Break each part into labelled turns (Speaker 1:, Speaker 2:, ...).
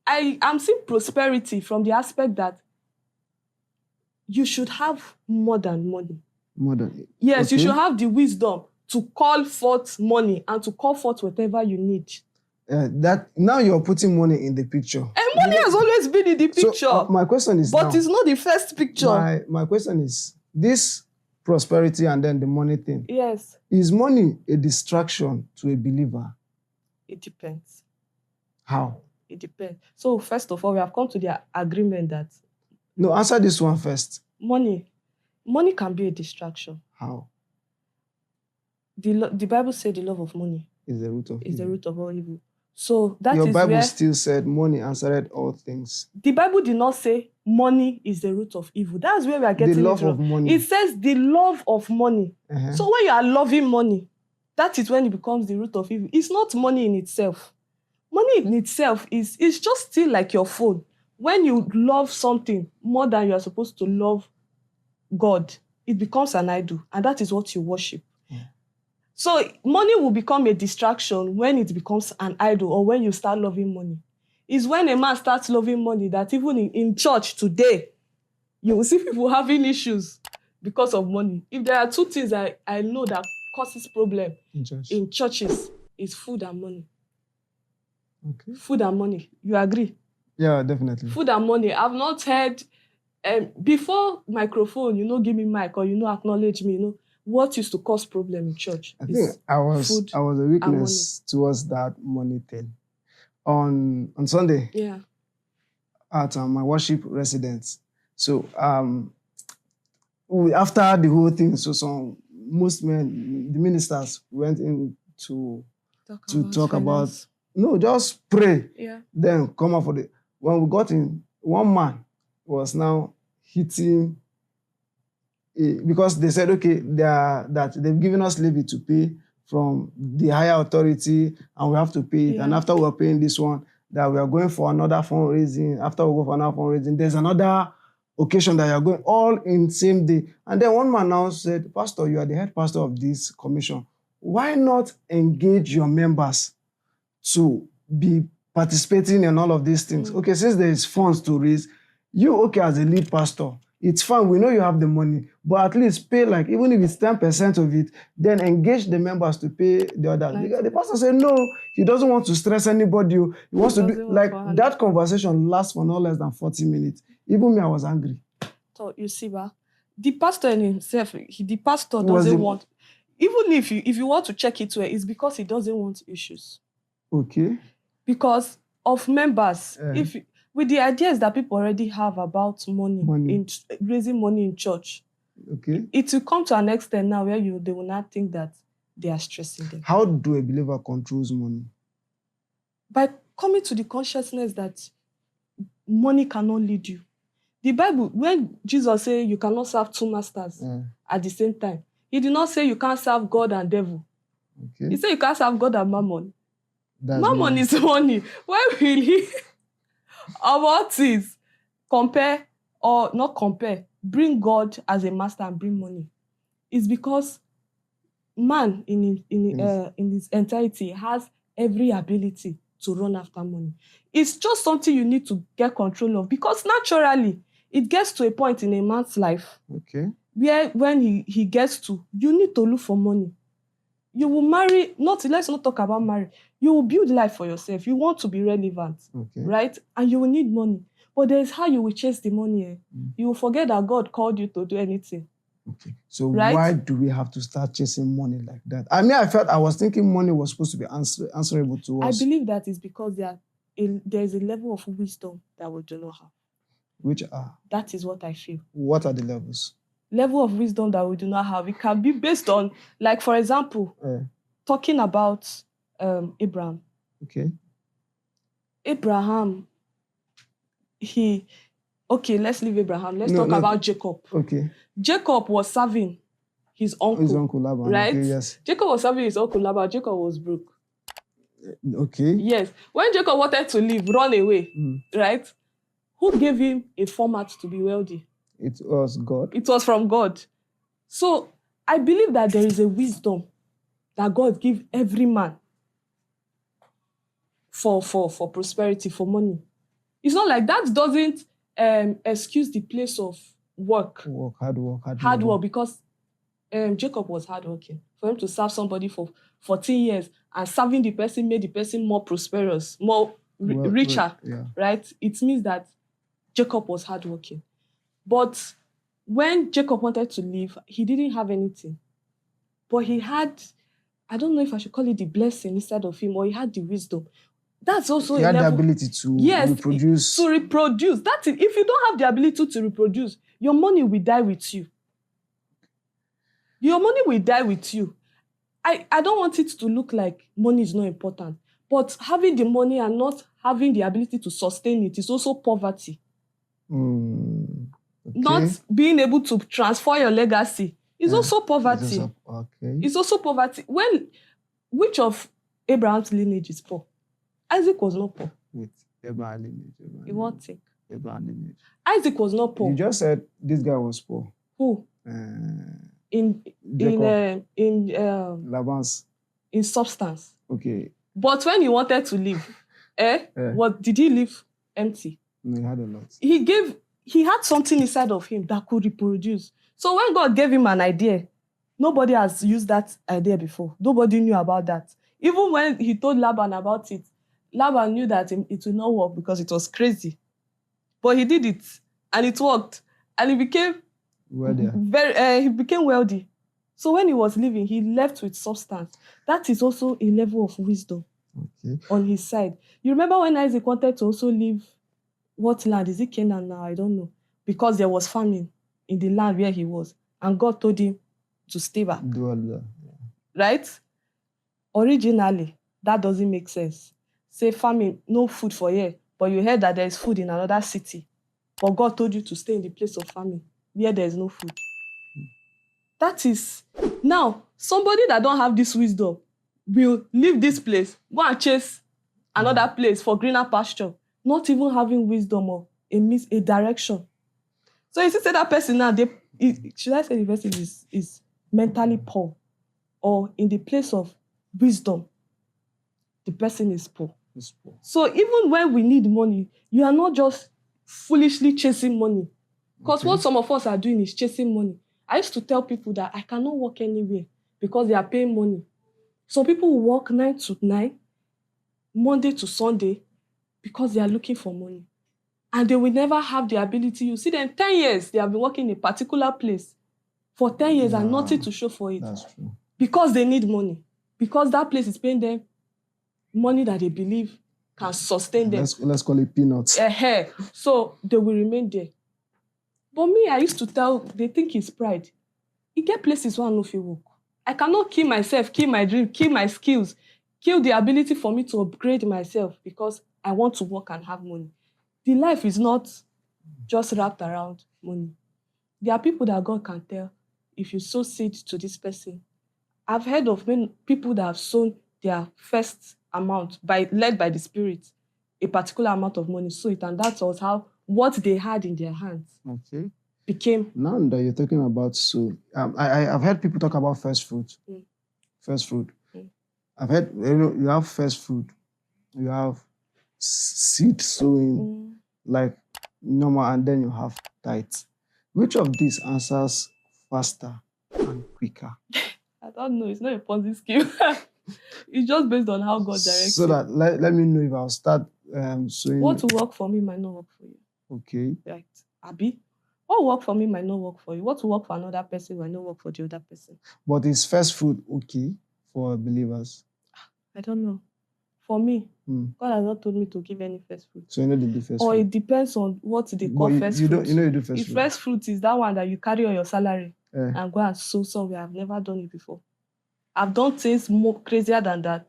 Speaker 1: I am seeing prosperity from the aspect that you should have more than money.
Speaker 2: More than
Speaker 1: Yes,
Speaker 2: okay.
Speaker 1: you should have the wisdom to call forth money and to call forth whatever you need.
Speaker 2: That now you're putting money in the picture.
Speaker 1: And money has always been in the picture.
Speaker 2: So, my question is
Speaker 1: but
Speaker 2: now,
Speaker 1: it's not the first picture.
Speaker 2: My question is, this prosperity and then the money thing.
Speaker 1: Yes.
Speaker 2: Is money a distraction to a believer?
Speaker 1: It depends.
Speaker 2: How?
Speaker 1: It depends. So first of all, we have come to the agreement that...
Speaker 2: No, answer this one first.
Speaker 1: Money can be a distraction.
Speaker 2: How?
Speaker 1: The Bible said the love of money
Speaker 2: is the root of
Speaker 1: evil. The root of all evil. So that
Speaker 2: your
Speaker 1: is
Speaker 2: Bible
Speaker 1: where
Speaker 2: still said money answered all things.
Speaker 1: The Bible did not say money is the root of evil. That's where we are getting
Speaker 2: the love of money.
Speaker 1: It says the love of money. So when you are loving money, that is when it becomes the root of evil. It's not money in itself. Money in itself is just still like your phone. When you love something more than you are supposed to love God, it becomes an idol, and that is what you worship. So money will become a distraction when it becomes an idol or when you start loving money. It's when a man starts loving money that even in church today, you will see people having issues because of money. If there are two things I know that causes problem in churches, it's food and money.
Speaker 2: Okay.
Speaker 1: Food and money. You agree?
Speaker 2: Yeah, definitely.
Speaker 1: Food and money. I've not heard, before microphone, give me mic or, acknowledge me, what used to cause problem in church?
Speaker 2: I think I was a witness towards that money thing. On Sunday, at my worship residence. So after the whole thing, so most men, the ministers went in to talk about just pray.
Speaker 1: Yeah.
Speaker 2: Then come out for the. When we got in, one man was now hitting. Because they said, okay, that they've given us levy to pay from the higher authority, and we have to pay it. Yeah. And after we're paying this one, that we are going for another fundraising. After we go for another fundraising, there's another occasion that you're going all in same day. And then one man now said, Pastor, you are the head pastor of this commission. Why not engage your members to be participating in all of these things? Okay, since there is funds to raise, you, as a lead pastor, it's fine. We know you have the money, but at least pay, like, even if it's 10% of it, then engage the members to pay the others. Because the pastor said, no, he doesn't want to stress anybody. He wants to do, like, that conversation lasts for no less than 40 minutes. Even me, I was angry.
Speaker 1: So, you see, the pastor in himself, the pastor doesn't want, even if you want to check it well, it's because he doesn't want issues.
Speaker 2: Okay.
Speaker 1: Because of members, with the ideas that people already have about money. In raising money in church.
Speaker 2: Okay.
Speaker 1: It will come to an extent now where they will not think that they are stressing them.
Speaker 2: How do a believer controls money?
Speaker 1: By coming to the consciousness that money cannot lead you. The Bible, when Jesus said you cannot serve two masters at the same time, he did not say you can't serve God and devil.
Speaker 2: Okay.
Speaker 1: He said you can't serve God and mammon.
Speaker 2: Mammon
Speaker 1: is money. Why will he? About it, compare or not compare, bring God as a master and bring money. It's because man in his entirety has every ability to run after money. It's just something you need to get control of, because naturally it gets to a point in a man's life where when he gets to, you need to look for money. You will marry, let's not talk about marriage. You will build life for yourself. You want to be relevant, right? And you will need money. But there's how you will chase the money. You will forget that God called you to do anything.
Speaker 2: Okay. So why do we have to start chasing money like that? I mean, I was thinking money was supposed to be answerable to us.
Speaker 1: I believe that is because there is a level of wisdom that we do not have.
Speaker 2: Which are?
Speaker 1: That is what I feel.
Speaker 2: What are the levels?
Speaker 1: Level of wisdom that we do not have. It can be based on, like, for example, talking about Abraham.
Speaker 2: Okay.
Speaker 1: Abraham, let's leave Abraham. Let's talk about Jacob.
Speaker 2: Okay.
Speaker 1: Jacob was serving his uncle.
Speaker 2: His uncle Laban.
Speaker 1: Right?
Speaker 2: Okay, yes.
Speaker 1: Jacob was serving his uncle Laban. Jacob was broke.
Speaker 2: Okay.
Speaker 1: Yes. When Jacob wanted to leave, run away, right? Who gave him a format to be wealthy?
Speaker 2: It was God.
Speaker 1: It was from God. So I believe that there is a wisdom that God gives every man for prosperity, for money. It's not like that doesn't excuse the place of work.
Speaker 2: Hard work.
Speaker 1: Hard work, because Jacob was hardworking. For him to serve somebody for 14 years and serving the person made the person more prosperous, more richer, right? It means that Jacob was hardworking. But when Jacob wanted to leave, he didn't have anything. But he had, I don't know if I should call it the blessing inside of him, or he had the wisdom. That's also
Speaker 2: he had the ability to reproduce.
Speaker 1: To reproduce. That's it. If you don't have the ability to reproduce, your money will die with you. Your money will die with you. I don't want it to look like money is not important. But having the money and not having the ability to sustain it is also poverty.
Speaker 2: Okay.
Speaker 1: Not being able to transfer your legacy is also poverty. It's also poverty. Which of Abraham's lineage is poor? Isaac was not poor.
Speaker 2: With Abraham lineage.
Speaker 1: You won't think.
Speaker 2: Abraham lineage.
Speaker 1: Isaac was not poor.
Speaker 2: You just said this guy was poor.
Speaker 1: Who? In
Speaker 2: Laban's.
Speaker 1: In substance.
Speaker 2: Okay.
Speaker 1: But when he wanted to leave, what did he leave empty?
Speaker 2: No, he had a lot.
Speaker 1: He had something inside of him that could reproduce. So when God gave him an idea, nobody has used that idea before. Nobody knew about that. Even when he told Laban about it, Laban knew that it would not work because it was crazy. But he did it, and it worked. And he became wealthy. So when he was leaving, he left with substance. That is also a level of wisdom on his side. You remember when Isaac wanted to also leave what land? Is it Canaan now? I don't know. Because there was famine in the land where he was. And God told him to stay back. Right? Originally, that doesn't make sense. Say famine, no food for here. But you heard that there is food in another city. But God told you to stay in the place of famine where there is no food. That is... Now, somebody that don't have this wisdom will leave this place, go and chase another place for greener pasture, not even having wisdom or a direction. So you see that person now, should I say the person is mentally poor, or in the place of wisdom, the person is poor. So even when we need money, you are not just foolishly chasing money. Because what some of us are doing is chasing money. I used to tell people that I cannot work anywhere because they are paying money. Some people will work 9 to 9, Monday to Sunday, because they are looking for money. And they will never have the ability. You see them 10 years, they have been working in a particular place for 10 years and nothing to show for it.
Speaker 2: That's true.
Speaker 1: Because they need money. Because that place is paying them money that they believe can sustain them.
Speaker 2: Let's call it peanuts.
Speaker 1: So they will remain there. But me, I used to tell, they think it's pride. You get places where I know if you work. I cannot kill myself, kill my dream, kill my skills, kill the ability for me to upgrade myself because I want to work and have money. The life is not just wrapped around money. There are people that God can tell, if you sow seed to this person. I've heard of many people that have sown their first amount, led by the Spirit, a particular amount of money, sow it, and that was how what they had in their hands became.
Speaker 2: Now that you're talking about I've heard people talk about first fruit. First fruit. I've heard you have first fruit, you have seed sowing, like normal, and then you have tithes. Which of these answers faster and quicker?
Speaker 1: I don't know. It's not a Ponzi scheme. It's just based on how God directs.
Speaker 2: So that let me know if I'll start sowing.
Speaker 1: What will work for me might not work for you.
Speaker 2: Okay.
Speaker 1: Right. Abi? What will work for me might not work for you. What will work for another person might not work for the other person.
Speaker 2: But is first fruit okay for believers?
Speaker 1: I don't know. For me, God has not told me to give any first fruit.
Speaker 2: So you know they do first
Speaker 1: or
Speaker 2: fruit?
Speaker 1: It depends on what they call first fruit.
Speaker 2: You know you do first
Speaker 1: if
Speaker 2: fruit?
Speaker 1: First fruit is that one that you carry on your salary and go and sow somewhere. I've never done it before. I've done things more crazier than that.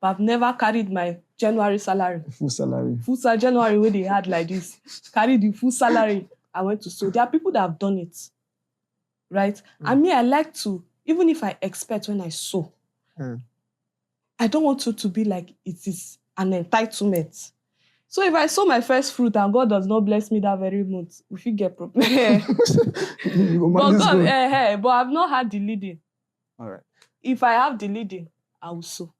Speaker 1: But I've never carried my January salary.
Speaker 2: Full salary.
Speaker 1: January where they had like this. Carried the full salary. I went to sow. There are people that have done it. Right? And me, I like to, even if I expect when I sow, I don't want it to be like it is an entitlement. So if I sow my first fruit and God does not bless me that very month, we should get problem. But I've not had the leading.
Speaker 2: All right.
Speaker 1: If I have the leading, I will sow.